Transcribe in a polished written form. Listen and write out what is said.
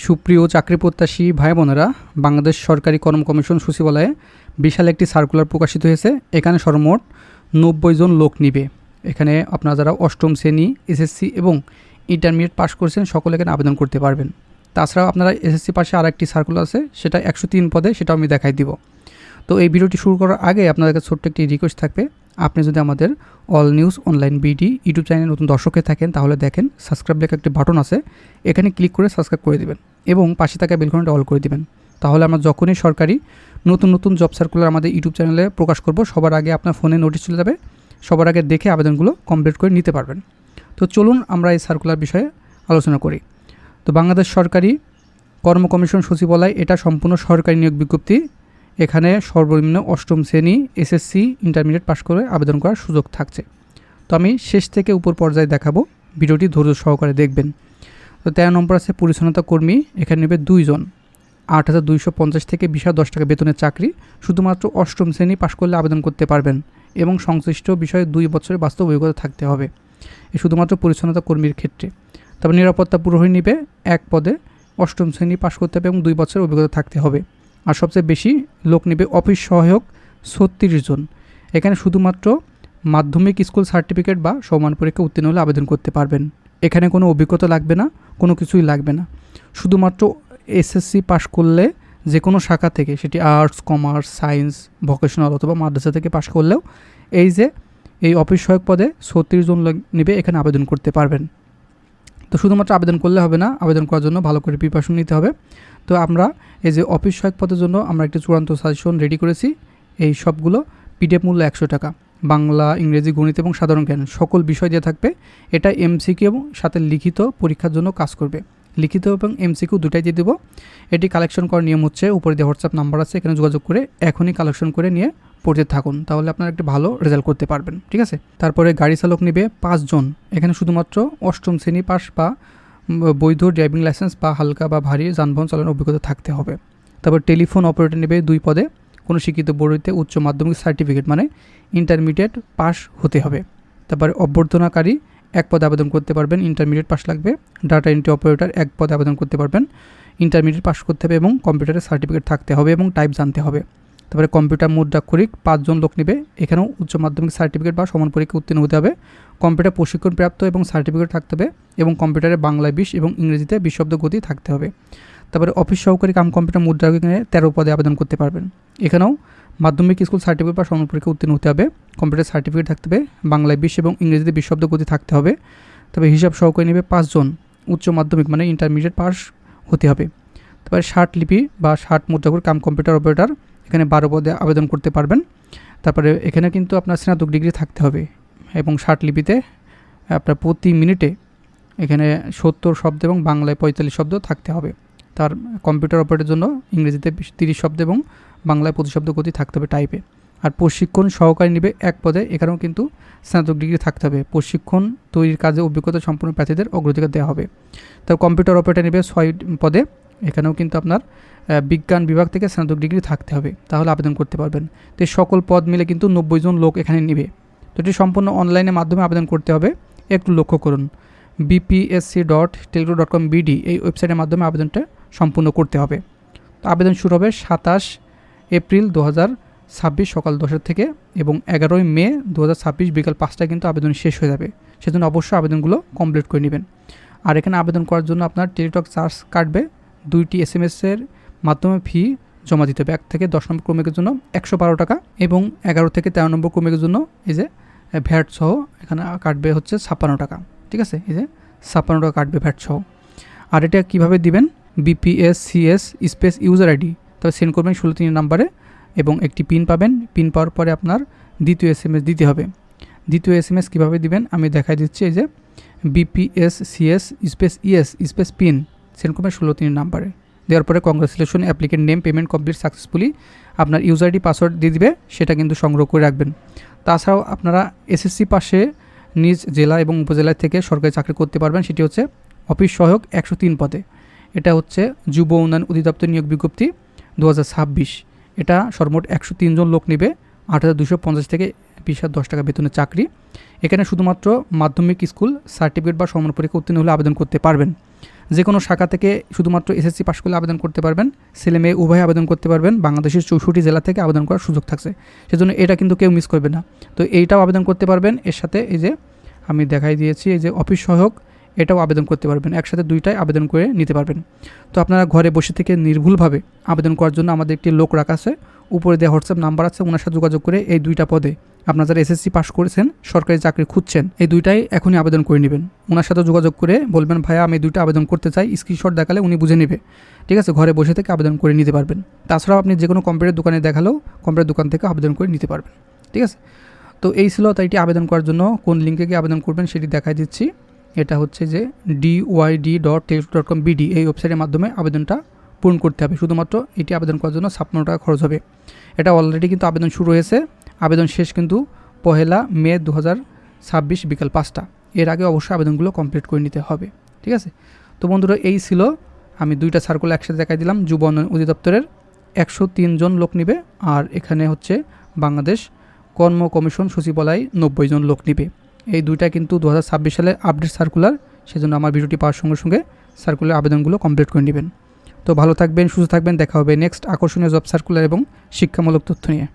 সুপ্রিয় চাকরি প্রত্যাশী ভাই বোনেরা, বাংলাদেশ সরকারি কর্ম কমিশন সচিবালয়ে বিশাল একটি সার্কুলার প্রকাশিত হয়েছে। এখানে সর্বমোট 90 জন লোক নিবে। এখানে আপনারা যারা অষ্টম শ্রেণী, এসএসসি এবং ইন্টারমিডিয়েট পাস করেছেন সকলে এখানে আবেদন করতে পারবেন। তাছাড়াও আপনারা এসএসসি পাশে আর একটি সার্কুলার আছে, সেটা 103 পদে, সেটাও আমি দেখাই দিব। তো এই ভিডিওটি শুরু করার আগে আপনাদের কাছে ছোট্ট একটি রিকোয়েস্ট থাকবে, আপনি যদি আমাদের all news online BD YouTube চ্যানেলে নতুন দর্শক হয়ে থাকেন তাহলে দেখেন সাবস্ক্রাইব লেখা একটি বাটন আছে, এখানে ক্লিক করে সাবস্ক্রাইব করে দিবেন এবং পাশে থাকা বেল আইকনটা অল করে দিবেন। তাহলে আমরা যখনই সরকারি নতুন জব সার্কুলার আমাদের ইউটিউব চ্যানেলে প্রকাশ করব, সবার আগে আপনার ফোনে নোটিশ চলে যাবে, সবার আগে দেখে আবেদনগুলো কমপ্লিট করে নিতে পারবেন। তো চলুন আমরা এই সার্কুলার বিষয়ে আলোচনা করি। তো বাংলাদেশ সরকারি কর্ম কমিশন সচিবালয়, এটা সম্পূর্ণ সরকারি নিয়োগ বিজ্ঞপ্তি। এখানে সর্বনিম্ন অষ্টম শ্রেণী, এসএসসি, ইন্টারমিডিয়েট পাস করে আবেদন করার সুযোগ থাকছে। তো আমি শেষ থেকে উপর পর্যায়ে দেখাবো, ভিডিওটি ধৈর্য সহকারে দেখবেন। তো 13 নম্বর আছে পরিচ্ছন্নতা কর্মী, এখানে নেবে 2 জন, 8,250 থেকে 20,010 টাকা বেতনের চাকরি। শুধুমাত্র অষ্টম শ্রেণী পাস করলে আবেদন করতে পারবেন এবং সংশ্লিষ্ট বিষয়ে 2 বছরের বাস্তব অভিজ্ঞতা থাকতে হবে। শুধুমাত্র পরিচ্ছন্নতা কর্মীর ক্ষেত্রে। তারপর নিরাপত্তা প্রহরী নিবে 1 পদে, অষ্টম শ্রেণী পাস করতে হবে এবং 2 বছরের অভিজ্ঞতা থাকতে হবে। আর সবচেয়ে বেশি লোক নেবে অফিস সহায়ক 36 জন। এখানে শুধুমাত্র মাধ্যমিক স্কুল সার্টিফিকেট বা সমান পরীক্ষা উত্তীর্ণ হলে আবেদন করতে পারবেন। এখানে কোনো অভিজ্ঞতা লাগবে না, কোনো কিছুই লাগবে না। শুধুমাত্র এসএসসি পাস করলে যে কোনো শাখা থেকে, সেটি আর্টস, কমার্স, সায়েন্স, ভোকেশনাল অথবা মাদ্রাসা থেকে পাস করলেও এই অফিস সহায়ক পদে 36 জন লোক নেবে, এখানে আবেদন করতে পারবেন। তো শুধুমাত্র আবেদন করলে হবে না, আবেদন করার জন্য ভালো করে প্রিপারেশন নিতে হবে। তো আমরা এই যে অফিস সহায়ক পদের জন্য আমরা একটি চূড়ান্ত সাজেশন রেডি করেছি। এই সবগুলো পিডিএফ মূল্য 100 টাকা। বাংলা, ইংরেজি, গণিত এবং সাধারণ জ্ঞান সকল বিষয় দিয়ে থাকবে। এটা এমসিকিউ এবং সাথে লিখিত পরীক্ষার জন্য কাজ করবে। লিখিত এবং এমসিকিউ দুটাই দিয়ে দেবো। এটি কালেকশন করার নিয়ম হচ্ছে, উপরে দিয়ে হোয়াটসঅ্যাপ নাম্বার আছে, এখানে যোগাযোগ করে এখনই কালেকশন করে নিয়ে পড়তে থাকুন, তাহলে আপনারা একটি ভালো রেজাল্ট করতে পারবেন। ঠিক আছে। তারপরে গাড়ি চালক নেবে 5 জন। এখানে শুধুমাত্র অষ্টম শ্রেণী পাস বা বৈধ ড্রাইভিং লাইসেন্স বা হালকা বা ভারী যানবাহন চালানোর অভিজ্ঞতা থাকতে হবে। তারপর টেলিফোন অপারেটর নেবে 2 পদে, কোনো শিক্ষিত বোর্ড হইতে উচ্চ মাধ্যমিক সার্টিফিকেট মানে ইন্টারমিডিয়েট পাস হতে হবে। তারপরে অভ্যর্থনাকারী 1 পদে আবেদন করতে পারবেন, ইন্টারমিডিয়েট পাস লাগবে। ডাটা এন্ট্রি অপারেটর 1 পদে আবেদন করতে পারবেন, ইন্টারমিডিয়েট পাস করতে হবে এবং কম্পিউটারের সার্টিফিকেট থাকতে হবে এবং টাইপ জানতে হবে। তারপরে কম্পিউটার মুদ্রাক্ষরিক 5 জন লোক নেবে, এখানেও উচ্চ মাধ্যমিক সার্টিফিকেট বা সমান পরীক্ষা উত্তীর্ণ হতে হবে, কম্পিউটার প্রশিক্ষণ প্রাপ্ত এবং সার্টিফিকেট থাকতে হবে এবং কম্পিউটারে বাংলায় 20 এবং ইংরেজিতে 20 শব্দ গতি থাকতে হবে। তারপরে অফিস সহকারী কাম কম্পিউটার মুদ্রাক্ষরিকে 13 পদে আবেদন করতে পারবেন। এখানেও মাধ্যমিক স্কুল সার্টিফিকেট বা সমান পরীক্ষা উত্তীর্ণ হতে হবে, কম্পিউটার সার্টিফিকেট থাকতে হবে, বাংলায় 20 এবং ইংরেজিতে 20 শব্দ গতি থাকতে হবে। তবে হিসাব সহকারী নেবে 5 জন, উচ্চ মাধ্যমিক মানে ইন্টারমিডিয়েট পাস হতে হবে। তারপরে 60 লিপি বা 60 মুদ্রাক্ষর কাম কম্পিউটার অপারেটর, এখানে 12 পদে আবেদন করতে পারবেন। তারপরে এখানে কিন্তু আপনার স্নাতক ডিগ্রি থাকতে হবে এবং 60 লিপিতে আপনার প্রতি মিনিটে এখানে 70 শব্দ এবং বাংলায় 45 শব্দ থাকতে হবে। তার কম্পিউটার অপারেটরের জন্য ইংরেজিতে 30 শব্দ এবং বাংলায় 25 শব্দ গতি থাকতে হবে টাইপে। আর প্রশিক্ষণ সহকারী নেবে 1 পদে, এখানেও কিন্তু স্নাতক ডিগ্রি থাকতে হবে। প্রশিক্ষণ তৈরির কাজে অভিজ্ঞতা সম্পন্ন প্রার্থীদের অগ্রাধিকার দেওয়া হবে। তার কম্পিউটার অপারেটর নেবে 6 পদে, এখানেও কিন্তু আপনার বিজ্ঞান বিভাগ থেকে স্নাতক ডিগ্রি থাকতে হবে, তাহলে আবেদন করতে পারবেন। তো সকল পদ মিলে কিন্তু 90 জন লোক এখানে নেবে। তো এটি সম্পূর্ণ অনলাইনের মাধ্যমে আবেদন করতে হবে। একটু লক্ষ্য করুন, bpsc.telugu.com BD এই ওয়েবসাইটের মাধ্যমে আবেদনটা সম্পূর্ণ করতে হবে। তো আবেদন শুরু হবে 27 এপ্রিল 2026 সকাল 10টা থেকে এবং 11 মে 2026 বিকাল 5টায় কিন্তু আবেদন শেষ হয়ে যাবে। সেজন্য অবশ্যই আবেদনগুলো কমপ্লিট করে নেবেন। আর এখানে আবেদন করার জন্য আপনার টেলিটক চার্জ কাটবে, 2টি SMS-এর মাধ্যমে ফি জমা দিতে হবে। 1 থেকে 10 নম্বর ক্রমিকের জন্য 112 টাকা এবং 11 থেকে 13 নম্বর ক্রমিকের জন্য এই যে ভ্যাট সহ এখানে কাটবে হচ্ছে 56 টাকা। ঠিক আছে, এই যে 56 টাকা কাটবে ভ্যাট সহ। আর এটা কীভাবে দিবেন, BPSCS স্পেস ইউজার আইডি, তবে সেন্ড করবেন 16 নাম্বারে এবং একটি পিন পাবেন। পিন পাওয়ার পরে আপনার দ্বিতীয় SMS দিতে হবে। দ্বিতীয় SMS কীভাবে দিবেন আমি দেখাই দিচ্ছি। এই যে BPSCS space ES space PIN send করবেন 16 নাম্বারে। দেওয়ার পরে congratulation, applicant name, payment complete successfully, আপনার ইউজার আইডি পাসওয়ার্ড দিয়ে দিবে, সেটা কিন্তু সংগ্রহ করে রাখবেন। তাছাড়াও আপনারা এসএসসি পাশে নিজ জেলা এবং উপজেলা থেকে সরকারি চাকরি করতে পারবেন। সেটি হচ্ছে অফিস সহায়ক 103 পদে। এটা হচ্ছে যুব উন্নয়ন অধিদপ্তর নিয়োগ বিজ্ঞপ্তি 2026। এটা সর্বমোট 103 জন লোক নেবে, 8,250 থেকে 20,010 টাকা বেতনের চাকরি। এখানে শুধুমাত্র মাধ্যমিক স্কুল সার্টিফিকেট বা সমান পরীক্ষা উত্তীর্ণ হলে আবেদন করতে পারবেন। যে কোনো শাখা থেকে শুধুমাত্র এসএসসি পাশ করলে আবেদন করতে পারবেন, ছেলে মেয়ে উভয় আবেদন করতে পারবেন। বাংলাদেশের 64 জেলা থেকে আবেদন করার সুযোগ থাকছে, সেজন্য এটা কিন্তু কেউ মিস করবে না। তো এইটাও আবেদন করতে পারবেন। এর সাথে এই যে আমি দেখাই দিয়েছি, এই যে অফিস সহায়ক, এটাও আবেদন করতে পারবেন। একসাথে দুইটাই আবেদন করে নিতে পারবেন। তো আপনারা ঘরে বসে থেকে নির্ভুলভাবে আবেদন করার জন্য আমাদের একটি লোক রাখা আছে, উপরে দেওয়া হোয়াটসঅ্যাপ নাম্বার আছে, ওনার সাথে যোগাযোগ করে এই দুইটা পদে আপনারা যারা এসএসসি পাস করেছেন, সরকারি চাকরি খুঁজছেন, এই দুইটাই এখনই আবেদন করে নেবেন। ওনার সাথে যোগাযোগ করে বলবেন ভাইয়া আমি দুইটা আবেদন করতে চাই, স্ক্রিনশট দেখালে উনি বুঝে নেবে। ঠিক আছে, ঘরে বসে থেকে আবেদন করে নিতে পারবেন। তাছাড়াও আপনি যে কোনো কম্পিউটার দোকানে দেখালেও কম্পিউটার দোকান থেকে আবেদন করে নিতে পারবেন। ঠিক আছে, তো এই ছিল। তাই এটি আবেদন করার জন্য কোন লিঙ্কে গিয়ে আবেদন করবেন সেটি দেখাই দিচ্ছি। এটা হচ্ছে যে dyd.test.com.bd, এই ওয়েবসাইটের মাধ্যমে আবেদনটা পূরণ করতে হবে। শুধুমাত্র এটি আবেদন করার জন্য 56 টাকা খরচ হবে। এটা অলরেডি কিন্তু আবেদন শুরু হয়েছে, আবেদন শেষ কিন্তু 1 মে 2026 বিকাল 5টা। এর আগে অবশ্যই আবেদনগুলো কমপ্লিট করে নিতে হবে। ঠিক আছে, তো বন্ধুরা এই ছিল, আমি দুইটা সার্কুলার একসাথে দেখাই দিলাম। যুব উন্নয়ন অধিদপ্তরের 103 জন লোক নিবে, আর এখানে হচ্ছে বাংলাদেশ কর্ম কমিশন সচিবালয় 90 জন লোক নিবে। এই দুইটা কিন্তু 2026 সালে আপডেট সার্কুলার, সেজন্য আমার ভিডিওটি পাওয়ার সঙ্গে সঙ্গে সার্কুলার আবেদনগুলো কমপ্লিট করে নেবেন। তো ভালো থাকবেন, সুস্থ থাকবেন, দেখা হবে নেক্সট আকর্ষণীয় জব সার্কুলার এবং শিক্ষামূলক তথ্য নিয়ে।